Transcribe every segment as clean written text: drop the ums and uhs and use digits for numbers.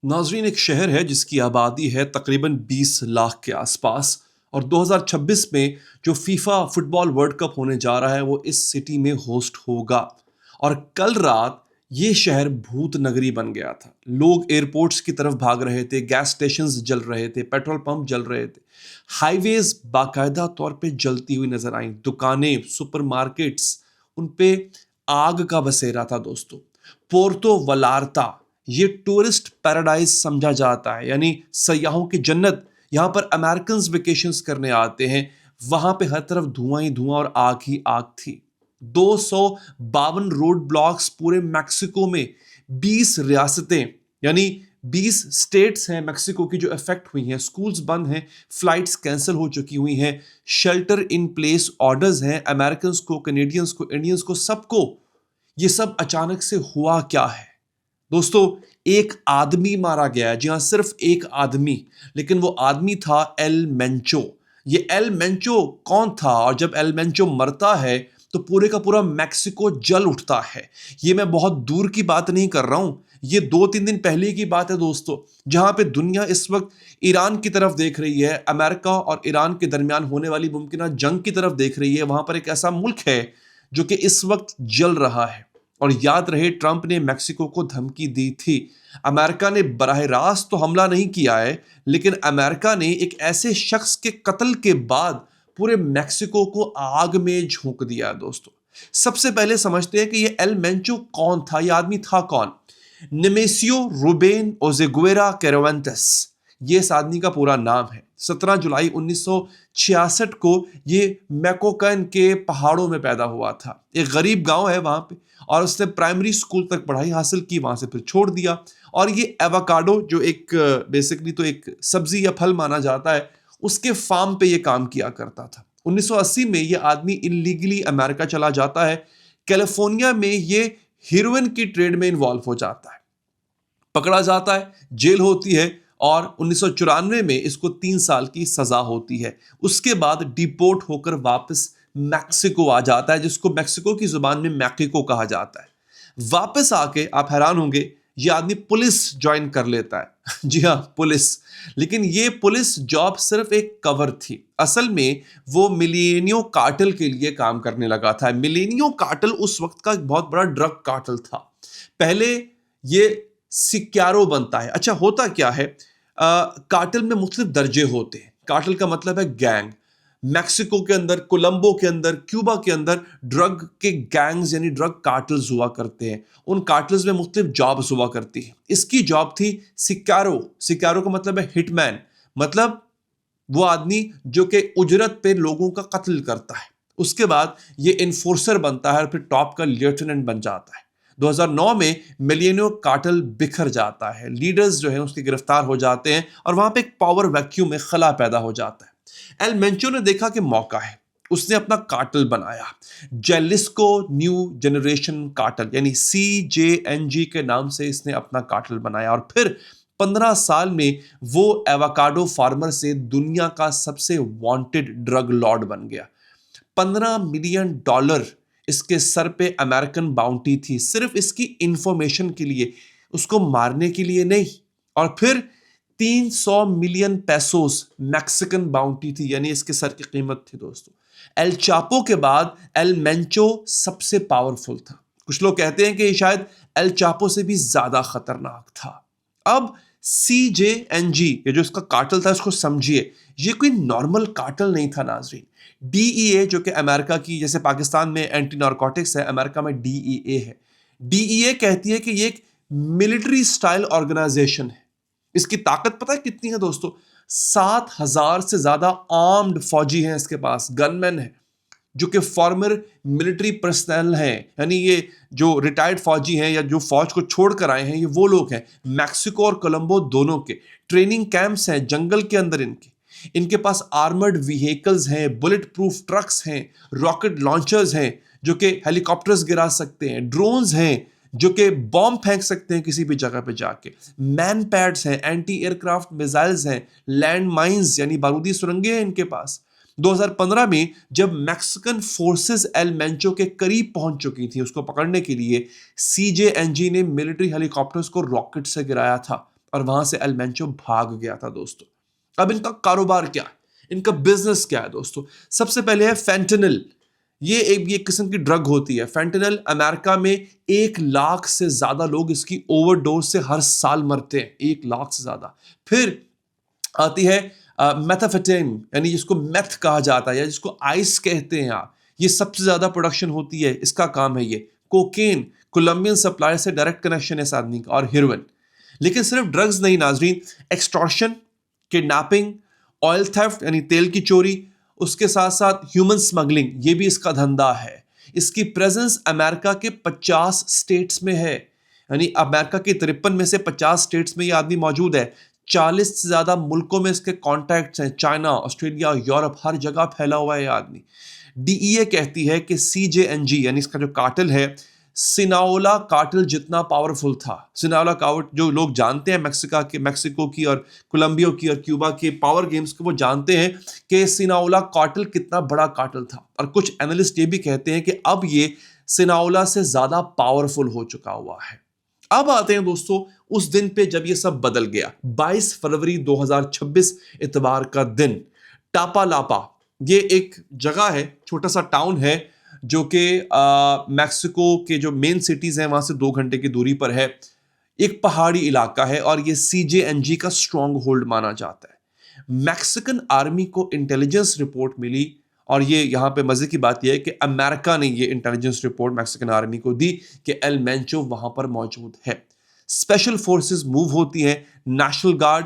नाजरीन, एक शहर है जिसकी आबादी है तकरीबन 20 लाख के आसपास, और 2026 में जो फीफा फुटबॉल वर्ल्ड कप होने जा रहा है वो इस सिटी में होस्ट होगा। और कल रात ये शहर भूत नगरी बन गया था। लोग एयरपोर्ट्स की तरफ भाग रहे थे, गैस स्टेशंस जल रहे थे, पेट्रोल पंप जल रहे थे, हाईवेज बाकायदा तौर पे जलती हुई नजर आई, दुकानें, सुपरमार्केट्स, उन पे आग का बसेरा था दोस्तों। पोर्तो वलारता ये टूरिस्ट पैराडाइज समझा जाता है, यानी सयाहों की जन्नत। यहां पर अमेरिकन वेकेशंस करने आते हैं। वहां पे हर तरफ धुआं ही धुआं और आग ही आग थी। 252 रोड ब्लॉक्स पूरे मैक्सिको में, 20 रियासतें यानी 20 स्टेट्स हैं मैक्सिको की जो इफेक्ट हुई हैं। स्कूल्स बंद हैं, फ्लाइट्स कैंसिल हो चुकी हुई हैं, शेल्टर इन प्लेस ऑर्डर्स हैं अमेरिकन को, कनेडियंस को, इंडियंस को, सबको। ये सब अचानक से हुआ क्या है दोस्तों? एक आदमी मारा गया है। जी हां, सिर्फ एक आदमी, लेकिन वो आदमी था एल मेंचो। ये एल मेंचो कौन था? और जब एल मेंचो मरता है तो पूरे का पूरा मैक्सिको जल उठता है। ये मैं बहुत दूर की बात नहीं कर रहा हूं, ये 2-3 दिन पहले की बात है दोस्तों, जहां पे दुनिया इस वक्त ईरान की तरफ देख रही है, अमेरिका और ईरान के दरमियान होने वाली मुमकिन जंग की तरफ देख रही है। वहां पर एक ऐसा मुल्क है जो कि इस वक्त जल रहा है। और याद रहे, ट्रंप ने मैक्सिको को धमकी दी थी। अमेरिका ने बराह रास्त तो हमला नहीं किया है, लेकिन अमेरिका ने एक ऐसे शख्स के कत्ल के बाद पूरे मैक्सिको को आग में झोंक दिया है दोस्तों। सबसे पहले समझते हैं कि ये एल मेंचो कौन था, ये आदमी था कौन? नेमेसियो रूबेन ओजेगुएरा कैरावेंटेस, ये इस आदमी का पूरा नाम है। 17 जुलाई 1966 को ये मैकोकन के पहाड़ों में पैदा हुआ था। एक गरीब गांव है वहां पे, और उसने प्राइमरी स्कूल तक पढ़ाई हासिल की, वहां से फिर छोड़ दिया। और ये एवोकाडो, जो एक बेसिकली तो एक सब्जी या फल माना जाता है, उसके फार्म पे ये काम किया करता था। 1980 में ये आदमी इलीगली अमेरिका चला जाता है। कैलिफोर्निया में ये हीरोइन की ट्रेड में इन्वॉल्व हो जाता है, पकड़ा जाता है, जेल होती है, और 1994 में इसको 3 साल की सजा होती है। उसके बाद डिपोर्ट होकर वापस मैक्सिको आ जाता है, जिसको मैक्सिको की जुबान में मैक्सिको कहा जाता है। वापस आके आप हैरान होंगे, ये आदमी पुलिस ज्वाइन कर लेता है। जी हाँ, पुलिस। लेकिन ये पुलिस जॉब सिर्फ एक कवर थी। असल में वो मिलेनियो कार्टेल के लिए काम करने लगा था। मिलेनियो कार्टेल उस वक्त का एक बहुत बड़ा ड्रग कार्टेल था। पहले ये सिक्यारो बनता है। अच्छा, होता क्या है, कार्टेल में मुख्तलिफ दर्जे होते हैं। कार्टेल का मतलब है गैंग। मैक्सिको के अंदर, कोलंबो के अंदर, क्यूबा के अंदर ड्रग के गैंग्स यानी ड्रग कार्टल्स हुआ करते हैं। उन कार्टल्स में मुख्तलिफ जॉब्स हुआ करती है। इसकी जॉब थी सिक्यारो। सिक्यारो का मतलब है हिटमैन, मतलब वो आदमी जो कि उजरत पे लोगों का कत्ल करता है। उसके बाद ये इन्फोर्सर बनता है और फिर टॉप का लेफ्टिनेंट बन जाता है। 2009 में मिलियनियो कार्टेल बिखर जाता है, लीडर्स जो है उसके गिरफ्तार हो जाते हैं, और वहां पे एक पावर वैक्यूम में खला पैदा हो जाता है। एल मेंचो ने देखा कि मौका है, उसने अपना कार्टेल बनाया, जेलिस्को न्यू जनरेशन कार्टेल, यानी CJNG के नाम से इसने अपना कार्टेल बनाया। और फिर 15 साल में वो एवोकाडो फार्मर से दुनिया का सबसे वांटेड ड्रग लॉर्ड बन गया। $15 मिलियन इसके सर पे अमेरिकन बाउंटी थी, सिर्फ इसकी इंफॉर्मेशन के लिए, उसको मारने के लिए नहीं। और फिर 300 मिलियन पेसोस मैक्सिकन बाउंटी थी, यानी इसके सर की कीमत थी दोस्तों। एल चापो के बाद एल मेंचो सबसे पावरफुल था। कुछ लोग कहते हैं कि शायद एल चापो से भी ज्यादा खतरनाक था। अब CJNG, ये जो इसका कार्टेल था, इसको समझिए, ये कोई नॉर्मल कार्टेल नहीं था नाजरीन। DEA, जो कि अमेरिका की, जैसे पाकिस्तान में एंटी नारकोटिक्स है, अमेरिका में DEA है। DEA कहती है कि ये एक मिलिट्री स्टाइल ऑर्गेनाइजेशन है। इसकी ताकत पता है कितनी है दोस्तों? 7,000 से ज्यादा आर्म्ड फौजी हैं इसके पास, गनमैन है, जो कि फॉर्मर मिलिट्री पर्सनल हैं, यानी ये जो रिटायर्ड फौजी हैं या जो फौज को छोड़ कर आए हैं, ये वो लोग हैं। मैक्सिको और कोलंबो दोनों के ट्रेनिंग कैंप्स हैं जंगल के अंदर इनके पास आर्मर्ड व्हीकल्स हैं, बुलेट प्रूफ ट्रक्स हैं, रॉकेट लॉन्चर्स हैं जो कि हेलीकॉप्टर्स गिरा सकते हैं, ड्रोन्स हैं जो कि बॉम्ब फेंक सकते हैं किसी भी जगह पे जाके, मैन पैड्स हैं, एंटी एयरक्राफ्ट मिसाइल्स हैं, लैंड माइंस यानी बारूदी सुरंगें हैं इनके पास। 2015 में जब मैक्सिकन फोर्सेस एल मेंचो के करीब पहुंच चुकी थी उसको पकड़ने के लिए, CJNG ने मिलिट्री हेलीकॉप्टर्स को रॉकेट से गिराया था। और वहां से एल मेंचो भाग गया था दोस्तों। अब इनका कारोबार क्या है, इनका बिजनेस क्या है दोस्तों? सबसे पहले है फेंटेनिल। ये किस्म की ड्रग होती है फेंटेनिल। अमेरिका में 1 लाख से ज्यादा लोग इसकी ओवरडोज से हर साल मरते हैं, 1 लाख से ज्यादा। फिर आती है मेथाफेटाइन, यानी जिसको मेथ कहा जाता है या जिसको आइस कहते हैं आप, ये सबसे ज्यादा प्रोडक्शन होती है, इसका काम है ये। कोकेन, कोलंबियन सप्लायर से डायरेक्ट कनेक्शन है इस आदमी का, और हेरोइन। लेकिन सिर्फ ड्रग्स नहीं नाजरीन, एक्सटॉर्शन, किडनैपिंग, ऑयल थेफ्ट यानी तेल की चोरी, उसके साथ साथ ह्यूमन स्मगलिंग, ये भी इसका धंधा है। इसकी प्रेजेंस अमेरिका के 50 स्टेट्स में है, यानी अमेरिका के 53 में से 50 स्टेट्स में ये आदमी मौजूद है। 40 से ज्यादा मुल्कों में इसके कॉन्टैक्ट्स हैं, चाइना, ऑस्ट्रेलिया, यूरोप, हर जगह फैला हुआ है ये आदमी। डीईए कहती है कि सीजेएनजी यानी इसका जो कार्टेल है, सिनाओला कार्टेल जितना पावरफुल था। सिनाओला कार्टेल जो लोग जानते हैं मैक्सिको की और कोलंबिया की और क्यूबा के पावर गेम्स को, वो जानते हैं कि सिनाओला कार्टेल कितना बड़ा कार्टेल था। और कुछ एनालिस्ट ये भी कहते हैं कि अब ये सिनाओला से ज्यादा पावरफुल हो चुका हुआ है। अब आते हैं दोस्तों उस दिन पे जब ये सब बदल गया। 22 फरवरी 2026 इतवार का दिन, टापालापा, ये एक जगह है, छोटा सा टाउन है जो कि मैक्सिको के जो मेन सिटीज हैं वहां से 2 घंटे की दूरी पर है। एक पहाड़ी इलाका है और ये सीजेएनजी का स्ट्रॉन्ग होल्ड माना जाता है। मैक्सिकन आर्मी को इंटेलिजेंस रिपोर्ट मिली, और ये यहां पे मजे की बात यह है कि अमेरिका ने ये इंटेलिजेंस रिपोर्ट मैक्सिकन आर्मी को दी कि एल मेंचो वहां पर मौजूद है। स्पेशल फोर्सेस मूव होती हैं, national guard,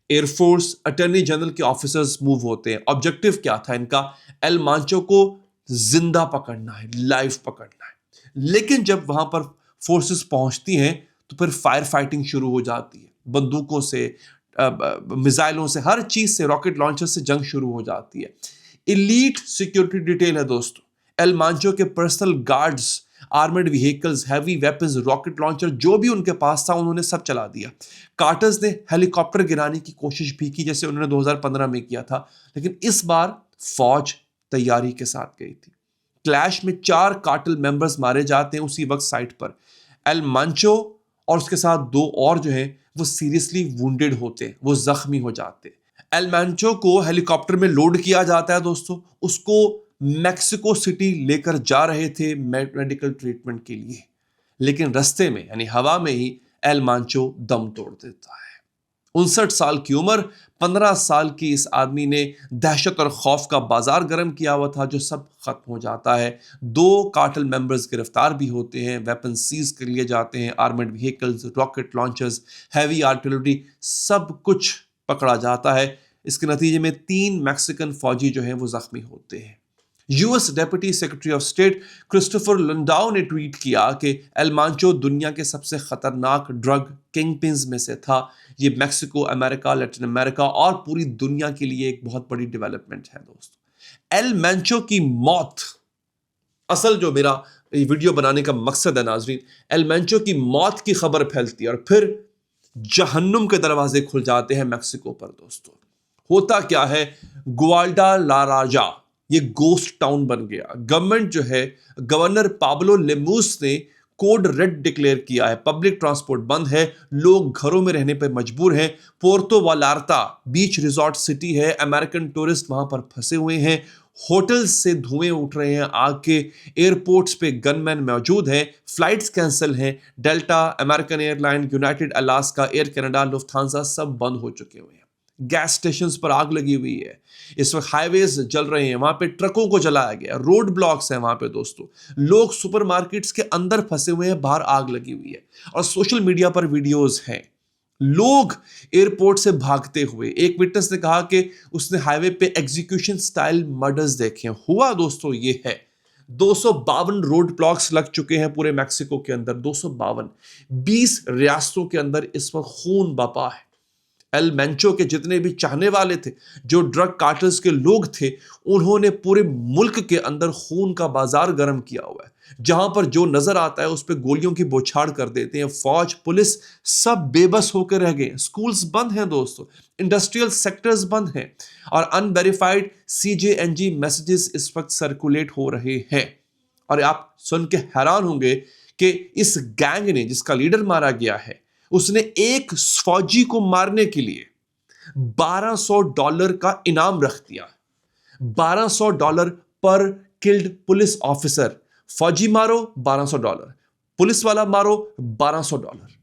air force, attorney general के ऑफिसर्स मूव होते हैं। ऑब्जेक्टिव क्या था इनका? एल मेंचो को जिंदा पकड़ना है, लाइव पकड़ना है। लेकिन जब वहां पर फोर्सेस पहुंचती हैं तो फिर फायर फाइटिंग शुरू हो जाती है, बंदूकों से, मिसाइलों से, हर चीज से, रॉकेट लॉन्चर से जंग शुरू हो जाती है। इलीट सिक्योरिटी डिटेल है दोस्तों। एल मेंचो के personal guards, armoured vehicles, heavy weapons, rocket launcher जो भी उनके पास था उन्होंने सब चला दिया। कार्टर्स ने हेलीकॉप्टर गिराने की कोशिश भी की जैसे उन्होंने 2015 में किया था, लेकिन इस बार फौज तैयारी के साथ गई थी। क्लैश में 4 कार्टेल मेंबर्स मारे जाते हैं उसी वक्त साइट पर। एल मेंचो और उसके साथ 2 और जो है वो सीरियसली वुंडेड होते हैं, वो जख्मी हो जाते हैं। एल मेंचो को हेलीकॉप्टर में लोड किया जाता है दोस्तों, उसको मैक्सिको सिटी लेकर जा रहे थे मेडिकल ट्रीटमेंट के लिए, लेकिन रास्ते में यानी हवा में ही एल मेंचो दम तोड़ देता है। 59 साल की उम्र, 15 साल की इस आदमी ने दहशत और खौफ का बाजार गर्म किया हुआ था, जो सब खत्म हो जाता है। 2 कार्टेल मेंबर्स गिरफ्तार भी होते हैं, वेपन सीज कर लिए जाते हैं, armoured vehicles, rocket launchers, heavy artillery, सब कुछ पकड़ा जाता है। इसके नतीजे में 3 मैक्सिकन फौजी जो हैं वो जख्मी होते हैं। US deputy secretary of state Christopher Landau ने ट्वीट किया कि एल मेंचो दुनिया के सबसे खतरनाक ड्रग किंगपिन्स में से था। ये मैक्सिको, अमेरिका, लैटिन अमेरिका और पूरी दुनिया के लिए एक बहुत बड़ी डेवलपमेंट है दोस्तों। एल मेंचो की मौत, असल जो मेरा वीडियो बनाने का मकसद है नाजरीन, एल मेंचो की मौत की खबर फैलती है और फिर जहन्नुम के दरवाजे खुल जाते हैं मैक्सिको पर दोस्तों। होता क्या है, ग्वाडालाराजा ये गोस्ट टाउन बन गया। गवर्नमेंट जो है, गवर्नर पाब्लो लेमूस ने कोड रेड डिक्लेयर किया है, पब्लिक ट्रांसपोर्ट बंद है, लोग घरों में रहने पर मजबूर हैं। पोर्तो वालार्ता बीच रिजॉर्ट सिटी है, अमेरिकन टूरिस्ट वहां पर फंसे हुए हैं, होटल्स से धुएं उठ रहे हैं आग के, एयरपोर्ट्स पे गनमैन मौजूद हैं, फ्लाइट्स कैंसिल हैं, delta, American airline, United Alaska, air Canada, Lufthansa सब बंद हो चुके हुए हैं। गैस स्टेशंस पर आग लगी हुई है, इस वक्त हाईवेज जल रहे हैं, वहां पे ट्रकों को जलाया गया, रोड ब्लॉक्स हैं वहां पे दोस्तों। लोग सुपरमार्केट्स के अंदर फंसे हुए हैं, बाहर आग लगी हुई है, और सोशल मीडिया पर वीडियोस हैं लोग एयरपोर्ट से भागते हुए। एक विटनेस ने कहा कि उसने हाईवे पे एग्जीक्यूशन स्टाइल मर्डर्स देखे। हुआ दोस्तों ये है, 252 रोड ब्लॉक्स लग चुके हैं पूरे मैक्सिको के अंदर, 252, 20 रियासतों के अंदर इस वक्त खून बपा है। एल मेंचो के जितने भी चाहने वाले थे, जो ड्रग कार्टल्स के लोग थे, उन्होंने पूरे मुल्क के अंदर खून का बाजार गर्म किया हुआ है। जहां पर जो नजर आता है उस पर गोलियों की बौछार कर देते हैं। फौज, पुलिस सब बेबस होकर रह गए। स्कूल्स बंद हैं दोस्तों, इंडस्ट्रियल सेक्टर्स बंद हैं, और अनवेरिफाइड सीजेएनजी मैसेजेस इस वक्त सर्कुलेट हो रहे हैं। और आप सुन के हैरान होंगे कि इस गैंग ने, जिसका लीडर मारा गया है, उसने एक फौजी को मारने के लिए $1200 का इनाम रख दिया। $1200 पर किल्ड पुलिस ऑफिसर। फौजी मारो $1200, पुलिस वाला मारो $1200।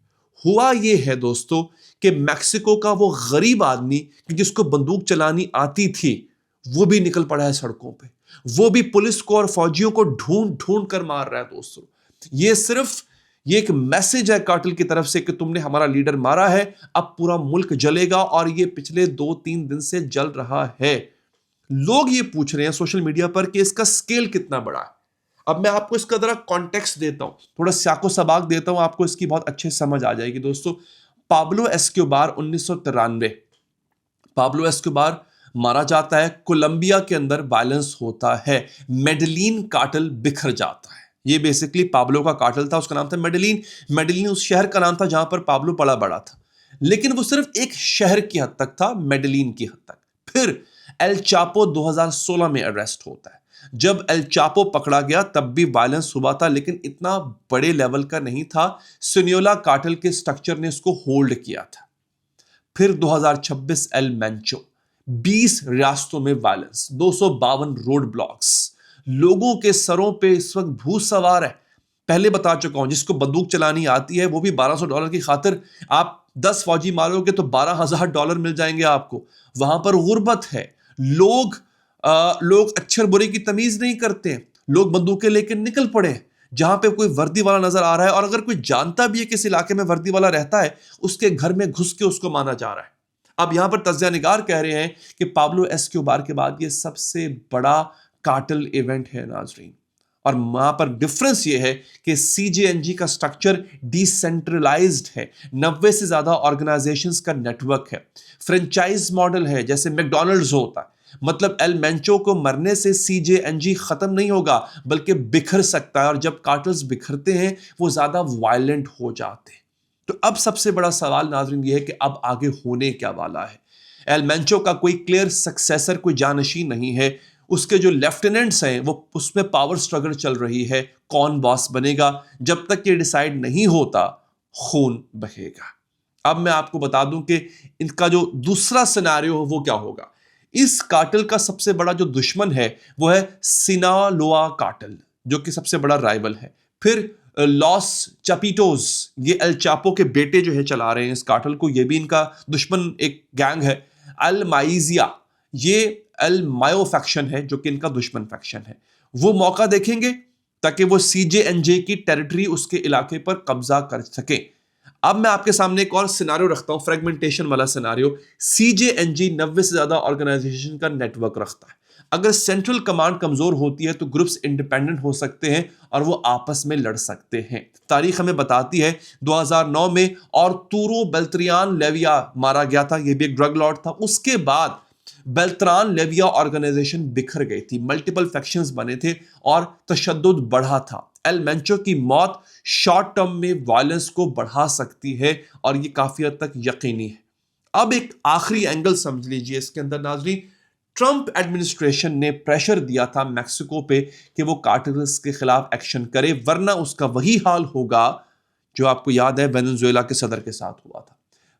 हुआ यह है दोस्तों कि मैक्सिको का वो गरीब आदमी कि जिसको बंदूक चलानी आती थी, वो भी निकल पड़ा है सड़कों पे। वो भी पुलिस को और फौजियों को ढूंढ ढूंढ कर मार रहा है दोस्तों। ये एक मैसेज है कार्टेल की तरफ से कि तुमने हमारा लीडर मारा है, अब पूरा मुल्क जलेगा, और ये पिछले 2-3 दिन से जल रहा है। लोग ये पूछ रहे हैं सोशल मीडिया पर कि इसका स्केल कितना बड़ा है। अब मैं आपको इसका जरा कॉन्टेक्स्ट देता हूं, थोड़ा स्याको सबाक देता हूं, आपको इसकी बहुत अच्छे समझ आ जाएगी दोस्तों। पाब्लो एस्कोबार 1993, पाब्लो एस्कोबार मारा जाता है। कोलंबिया के अंदर वायलेंस होता है, मेडलिन कार्टेल बिखर जाता है। ये बेसिकली पाब्लो का कार्टेल था, उसका नाम था मेडलिन। मेडलिन उस शहर का नाम था जहां पर पाब्लो पला बड़ा था, लेकिन वो सिर्फ एक शहर की हद तक था, मेडलिन की हद तक। फिर एल चापो 2016 में अरेस्ट होता है। जब एल चापो पकड़ा गया तब भी वायलेंस हुआ था, लेकिन इतना बड़े लेवल का नहीं था। सिनियोला कार्टेल के स्ट्रक्चर ने इसको होल्ड किया था। फिर 2026 एल मेंचो, 20 रियासतों में वायलेंस, 252 रोड ब्लॉक्स, लोगों के सरों पे इस वक्त भूत सवार है। पहले बता चुका हूं, जिसको बंदूक चलानी आती है वो भी $1200 की खातिर आप 10 फौजी मारोगे तो $12,000 मिल जाएंगे आपको। वहां पर गुर्बत है, लोग अच्छे और बुरे की तमीज नहीं करते हैं, लोग बंदूकें लेकर निकल पड़े हैं। जहां पे कोई वर्दी वाला नजर आ रहा है, और अगर कोई जानता भी है कि इस इलाके में वर्दी वाला रहता है, उसके घर में घुस के उसको माना जा रहा है। अब यहां पर तज्जिया निगार कह रहे हैं कि पाब्लो एस्कोबार के बाद ये सबसे बड़ा कार्टेल इवेंट है नाजरीन। और वहां पर डिफरेंस ये है कि सीजेएनजी का स्ट्रक्चर डिसेंट्रलाइज्ड है, 90 से ज्यादा ऑर्गेनाइजेशंस का नेटवर्क है, फ्रेंचाइज मॉडल है, जैसे मैकडॉनल्ड्स होता है। मतलब एल मेंचो को मरने से सीजेएनजी खत्म नहीं होगा, बल्कि बिखर सकता है, और जब कार्टेल्स बिखरते हैं वो ज्यादा वायलेंट हो जाते हैं। तो अब सबसे बड़ा सवाल नाजरीन ये है कि अब आगे होने क्या वाला है। एल मेंचो का कोई क्लियर सक्सेसर, कोई जानशी नहीं है। उसके जो लेफ्टिनेंट्स हैं वो उसमें पावर स्ट्रगल चल रही है, कौन बॉस बनेगा। जब तक ये डिसाइड नहीं होता खून बहेगा। अब मैं आपको बता दूं कि इनका जो दूसरा सिनेरियो हो वो क्या होगा। इस कार्टेल का सबसे बड़ा जो दुश्मन है वो है सिनालोआ कार्टेल, जो कि सबसे बड़ा राइवल है। फिर लॉस चपीटोस, ये एल चापो के बेटे जो है चला रहे हैं इस कार्टेल को, ये भी इनका दुश्मन एक गैंग है। अल माइजिया, ये एल मायो फैक्शन है जो कि इनका दुश्मन फैक्शन है। वो मौका देखेंगे ताकि वो सीजेएनजे की टेरिटरी, उसके इलाके पर कब्जा कर सके। अब मैं आपके सामने एक और सिनारियो रखता हूं, फ्रेगमेंटेशन वाला सिनारियो। सीजेएनजी 90 से ज्यादा ऑर्गेनाइजेशन का नेटवर्क रखता है। अगर सेंट्रल कमांड कमजोर होती है तो ग्रुप्स इंडिपेंडेंट हो सकते हैं और वो आपस में लड़ सकते हैं। तारीख हमें बताती है 2009 में और तूरो बेल्ट्रियान लेविया मारा गया था, ये भी एक ड्रग लॉर्ड था। उसके बाद बेल्ट्रान लेविया ऑर्गेनाइजेशन बिखर गई थी, मल्टीपल फैक्शंस बने थे और तशद्दुद बढ़ा था। एल मेंचो की मौत शॉर्ट टर्म में वायलेंस को बढ़ा सकती है और ये काफी हद तक यकीनी है। अब एक आखिरी एंगल समझ लीजिए इसके अंदर नाजरीन। ट्रंप एडमिनिस्ट्रेशन ने प्रेशर दिया था मैक्सिको पे कि वो कार्टेल्स के खिलाफ एक्शन करे, वरना उसका वही हाल होगा जो आपको याद है वेनेजुएला के सदर के साथ हुआ था।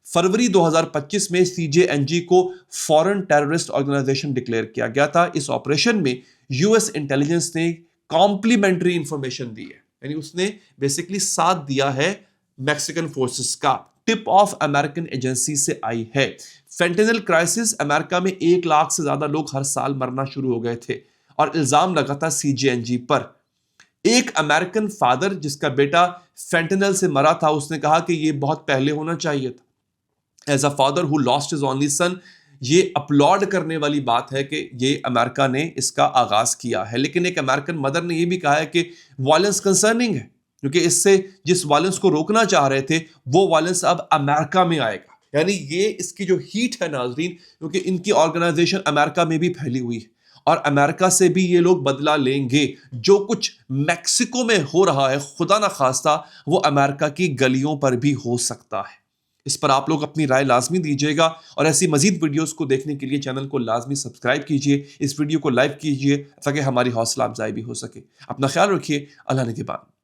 फरवरी 2025 में सीजेएनजी को फॉरेन टेररिस्ट ऑर्गेनाइजेशन डिक्लेयर किया गया था। इस ऑपरेशन में यूएस इंटेलिजेंस ने कॉम्प्लीमेंट्री इंफॉर्मेशन दी है, यानी उसने बेसिकली साथ दिया है मैक्सिकन फोर्सेस का। टिप ऑफ अमेरिकन एजेंसी से आई है। फेंटेनल क्राइसिस, अमेरिका में 1 लाख से ज्यादा लोग हर साल मरना शुरू हो गए थे और इल्जाम लगा था सीजेएनजी पर। एक अमेरिकन फादर जिसका बेटा फेंटेनल से मरा था, उसने कहा कि यह बहुत पहले होना चाहिए था। As a father who lost his only son, ये अपलॉड करने वाली बात है कि ये अमेरिका ने इसका आगाज किया है। लेकिन एक अमेरिकन मदर ने यह भी कहा है कि वायलेंस कंसर्निंग है, क्योंकि इससे जिस वायलेंस को रोकना चाह रहे थे वो वायलेंस अब अमेरिका में आएगा। यानी ये इसकी जो हीट है नाजरीन, क्योंकि इनकी ऑर्गेनाइजेशन अमेरिका में भी फैली हुई है और अमेरिका से भी ये लोग बदला लेंगे। जो कुछ मैक्सिको में हो रहा है, खुदा ना खास्ता वो अमेरिका की गलियों पर भी हो सकता है। इस पर आप लोग अपनी राय लाजमी दीजिएगा और ऐसी मजीद वीडियोस को देखने के लिए चैनल को लाजमी सब्सक्राइब कीजिए, इस वीडियो को लाइक कीजिए ताकि हमारी हौसला अफजाई भी हो सके। अपना ख्याल रखिए, अल्लाह निगहबान।